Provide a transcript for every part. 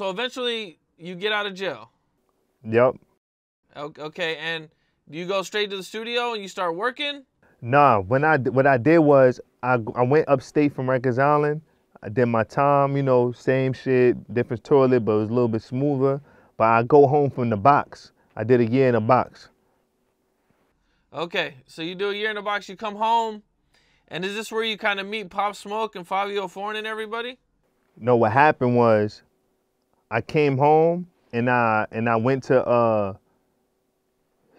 So eventually you get out of jail. Yep. Okay, and do you go straight to the studio and you start working? Nah, what I did was I went upstate from Rikers Island. I did my time, you know, same shit, different toilet, but it was a little bit smoother. But I go home from the box. I did a year in the box. Okay, so you do a year in the box, you come home, and is this where you kind of meet Pop Smoke and Fivio Foreign and everybody? No, what happened was I came home and I went to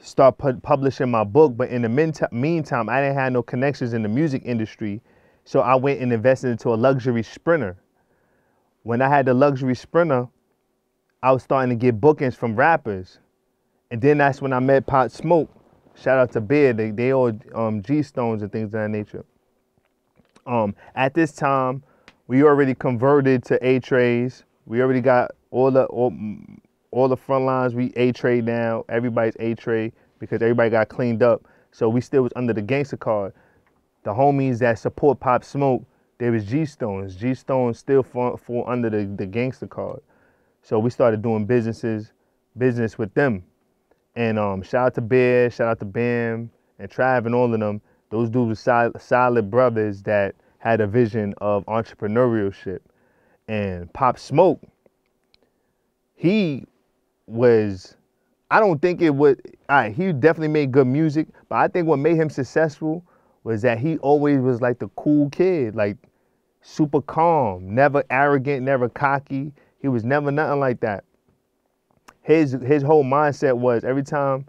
start publishing my book, but in the meantime, I didn't have no connections in the music industry, so I went and invested into a luxury Sprinter. When I had the luxury Sprinter, I was starting to get bookings from rappers, and then that's when I met Pop Smoke. Shout out to Beard, they all G-Stones and things of that nature. At this time, we already converted to A-Trays. We already got all the front lines. We A-Tray now. Everybody's A-Tray because everybody got cleaned up. So we still was under the gangster card. The homies that support Pop Smoke, there was G-Stones. G-Stones still fall under the gangster card. So we started doing business with them. And shout out to Bear, shout out to Bam, and Trav and all of them. Those dudes were solid brothers that had a vision of entrepreneurship. And Pop Smoke, he was, I don't think it would, he definitely made good music, but I think what made him successful was that he always was like the cool kid, like super calm, never arrogant, never cocky. He was never nothing like that. His whole mindset was every time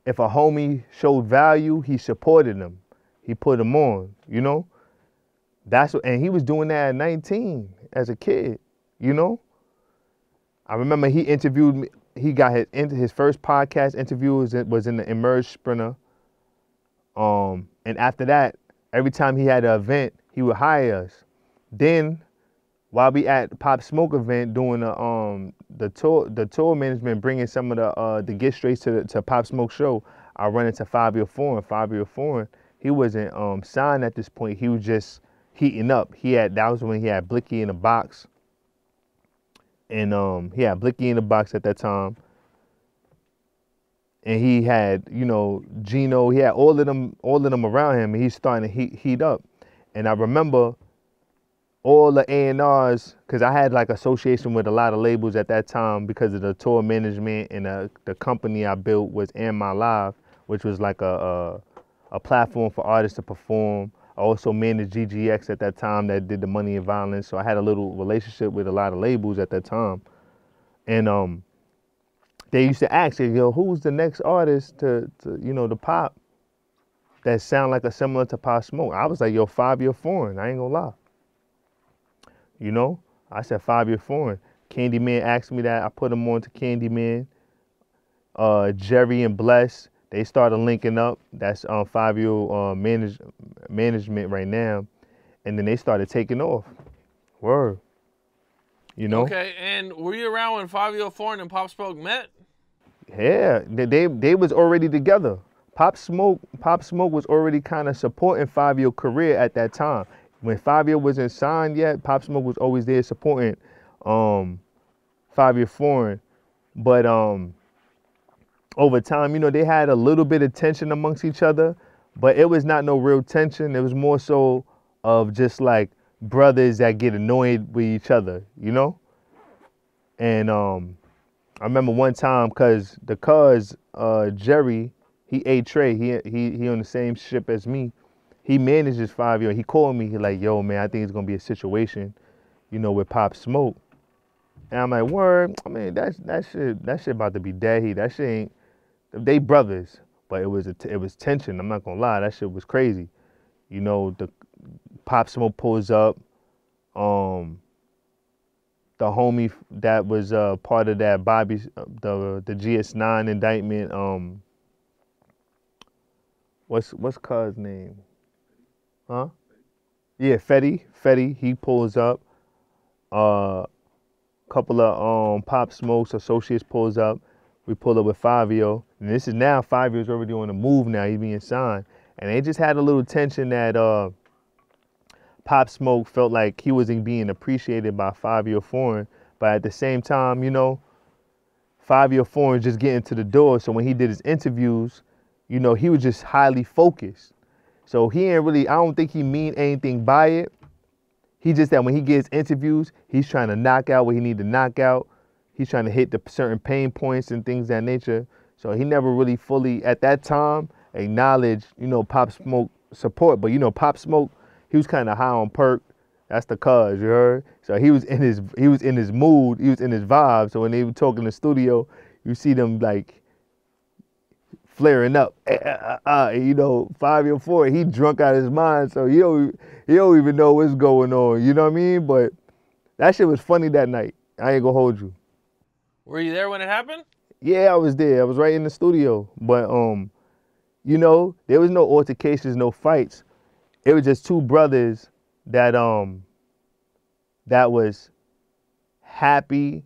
if a homie showed value, he supported them. He put them on, you know? And he was doing that at 19 as a kid, you know? I remember he interviewed me. He got his first podcast interview was in the Emerge Sprinter. And after that, every time he had an event, he would hire us. Then while we at Pop Smoke event doing the tour management, bringing some of the get straights to Pop Smoke show, I run into Fivio Foreign. Fivio Foreign, he wasn't signed at this point. He was just heating up. That was when he had Blicky in the box, and he had Blicky in the box at that time. And he had, you know, Gino. He had all of them around him, and he's starting to heat up. And I remember all the A&Rs, because I had like association with a lot of labels at that time because of the tour management, and the company I built was In My Live, which was like a platform for artists to perform. I also managed GGX at that time that did the Money and Violence, so I had a little relationship with a lot of labels at that time. And they used to ask, yo, who's the next artist to pop that sound like a similar to Pop Smoke? I was like, yo, Fivio Foreign, I ain't gonna lie. You know, I said Fivio Foreign. Candyman asked me that. I put him on to Candyman. Jerry and Bless, they started linking up. That's Fivio management right now. And then they started taking off. Word. You know? Okay, and were you around when Fivio Foreign and Pop Smoke met? Yeah, they was already together. Pop Smoke was already kind of supporting Fivio's career at that time. When Fivio wasn't signed yet, Pop Smoke was always there supporting Fivio Foreign. But over time, you know, they had a little bit of tension amongst each other, but it was not no real tension. It was more so of just like brothers that get annoyed with each other, you know? And I remember one time, cause Jerry, he A-Tray, he on the same ship as me. He manages Fivio. He called me. He like, yo, man, I think it's gonna be a situation, you know, with Pop Smoke. And I'm like, word. I mean, that shit about to be dead heat. That shit ain't. They brothers, but it was tension. I'm not gonna lie. That shit was crazy. You know, the Pop Smoke pulls up. The homie that was part of that Bobby, the GS9 indictment. What's Cuz name? Huh? Yeah, Fetty, he pulls up. Couple of Pop Smoke's associates pulls up. We pull up with Fivio. And this is now Fivio's already on the move now. He's being signed. And they just had a little tension that Pop Smoke felt like he wasn't being appreciated by Fivio Foreign. But at the same time, you know, Fabio Foreign just getting to the door. So when he did his interviews, you know, he was just highly focused. So he ain't really, I don't think he mean anything by it. He just that when he gets interviews, he's trying to knock out what he need to knock out. He's trying to hit the certain pain points and things of that nature. So he never really fully, at that time, acknowledged, you know, Pop Smoke support. But, you know, Pop Smoke, he was kind of high on perk. That's the cuz, you heard? So he was in his mood, he was in his vibe. So when they were talking in the studio, you see them like flaring up. You know, Fabio Foreign, he drunk out of his mind, so he don't even know what's going on. You know what I mean? But that shit was funny that night. I ain't gonna hold you. Were you there when it happened? Yeah, I was there. I was right in the studio. But you know, there was no altercations, no fights. It was just two brothers that that was happy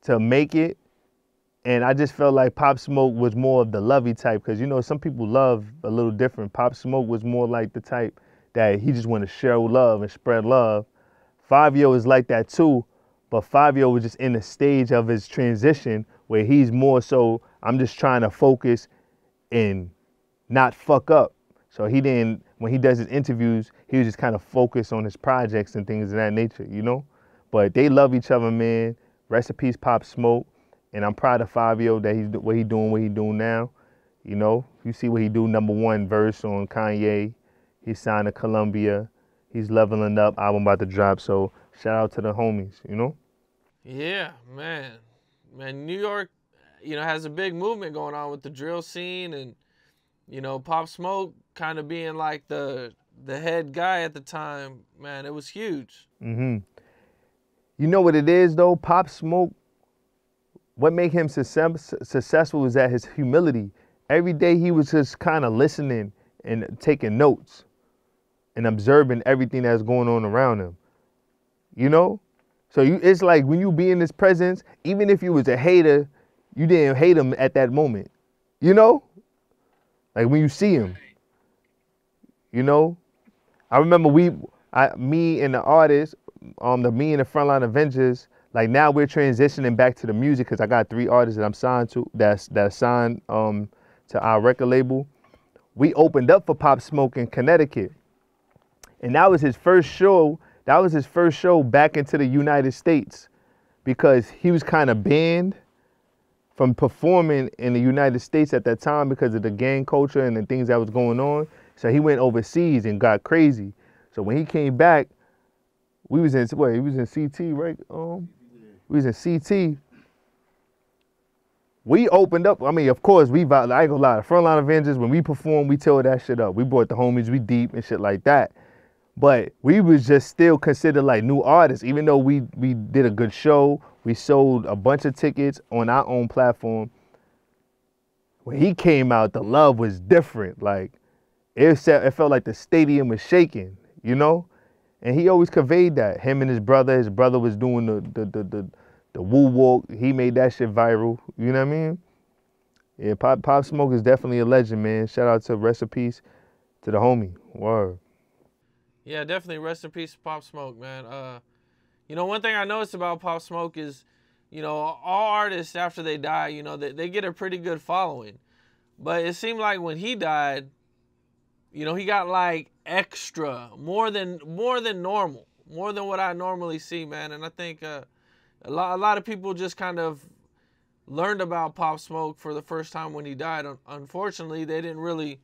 to make it. And I just felt like Pop Smoke was more of the lovey type, because, you know, some people love a little different. Pop Smoke was more like the type that he just want to share love and spread love. Fabio is like that too, but Fabio was just in the stage of his transition where he's more so, I'm just trying to focus and not fuck up. So he didn't, when he does his interviews, he was just kind of focused on his projects and things of that nature, you know? But they love each other, man. Rest in peace, Pop Smoke. And I'm proud of Fabio that what he doing now. You know, you see what he do, #1 verse on Kanye. He signed to Columbia. He's leveling up, album about to drop. So shout out to the homies, you know? Yeah, man. Man, New York, you know, has a big movement going on with the drill scene, and, you know, Pop Smoke kind of being like the head guy at the time. Man, it was huge. Mm-hmm. You know what it is, though? Pop Smoke, what made him successful was that his humility. Every day he was just kind of listening and taking notes and observing everything that's going on around him. You know? So it's like when you be in his presence, even if you was a hater, you didn't hate him at that moment. You know? Like when you see him. You know? I remember me and the artists, me and the Frontline Avengers, like now we're transitioning back to the music because I got 3 artists that I'm signed to, that's signed to our record label. We opened up for Pop Smoke in Connecticut. And that was his first show. That was his first show back into the United States, because he was kind of banned from performing in the United States at that time because of the gang culture and the things that was going on. So he went overseas and got crazy. So when he came back, he was in CT, right? We was in CT. We opened up. I mean, of course, I ain't gonna lie. The Frontline Avengers, when we perform, we tore that shit up. We brought the homies, we deep and shit like that. But we was just still considered like new artists, even though we did a good show. We sold a bunch of tickets on our own platform. When he came out, the love was different. Like it felt like the stadium was shaking, you know? And he always conveyed that. Him and his brother was doing the woo walk. He made that shit viral. You know what I mean? Yeah, Pop Smoke is definitely a legend, man. Shout out to rest in peace to the homie. Word. Yeah, definitely rest in peace, Pop Smoke, man. You know, one thing I noticed about Pop Smoke is, you know, all artists after they die, you know, they get a pretty good following. But it seemed like when he died, you know, he got like extra, more than normal, more than what I normally see, man. And I think a lot of people just kind of learned about Pop Smoke for the first time when he died. Unfortunately, they didn't really,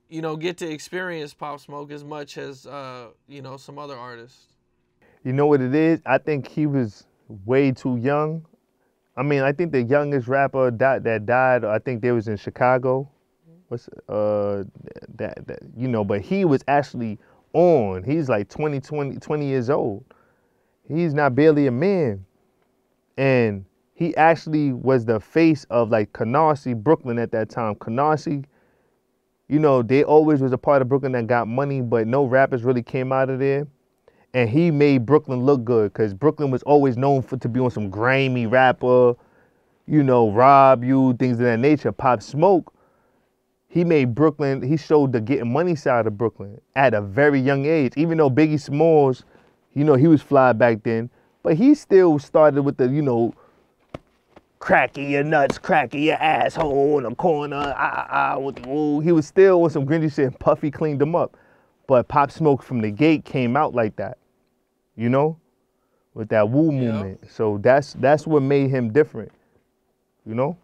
you know, get to experience Pop Smoke as much as, you know, some other artists. You know what it is? I think he was way too young. I mean, I think the youngest rapper that died, I think they was in Chicago. You know, but he was actually on. He's like 20 years old. He's not barely a man. And he actually was the face of like Canarsie, Brooklyn at that time. Canarsie, you know, they always was a part of Brooklyn that got money, but no rappers really came out of there. And he made Brooklyn look good, because Brooklyn was always known to be on some grimy rapper, you know, rob you, things of that nature. Pop Smoke, he made Brooklyn, he showed the getting money side of Brooklyn at a very young age. Even though Biggie Smalls, you know, he was fly back then, But he still started with the, you know, cracking your nuts, cracking your asshole in the corner, with the ooh. He was still on some grindy shit, and Puffy cleaned him up. But Pop Smoke from the gate came out like that, you know, with that woo movement. So that's what made him different, you know.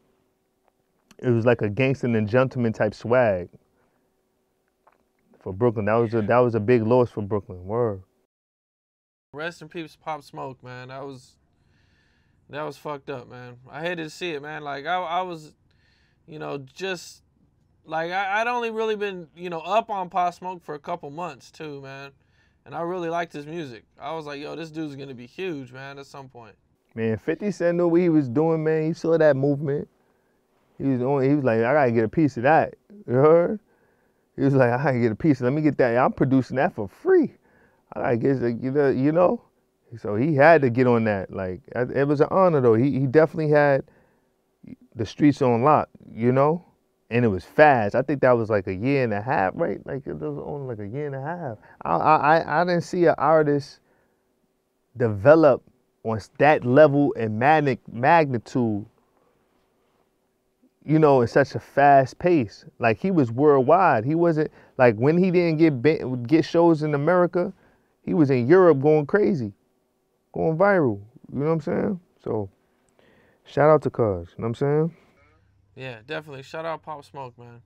It was like a gangster and gentleman type swag for Brooklyn. That was a big loss for Brooklyn. Word. Rest in peace, Pop Smoke, man. That was fucked up, man. I hated to see it, man. Like I was, you know, just like I'd only really been, you know, up on Pop Smoke for a couple months too, man. And I really liked his music. I was like, yo, this dude's gonna be huge, man, at some point. Man, 50 Cent knew what he was doing, man. He saw that movement. He was like, I gotta get a piece of that. You heard? He was like, I gotta get a piece. Let me get that. I'm producing that for free. I gotta get, you know. So he had to get on that. Like, it was an honor though. He definitely had the streets on lock, you know. And it was fast. I think that was like a year and a half, right? Like it was only like a year and a half. I didn't see an artist develop on that level and magnitude, you know, in such a fast pace. Like he was worldwide. He wasn't like when he didn't get shows in America, he was in Europe going crazy, going viral. You know what I'm saying? So shout out to Cuz. You know what I'm saying? Yeah, definitely. Shout out Pop Smoke, man.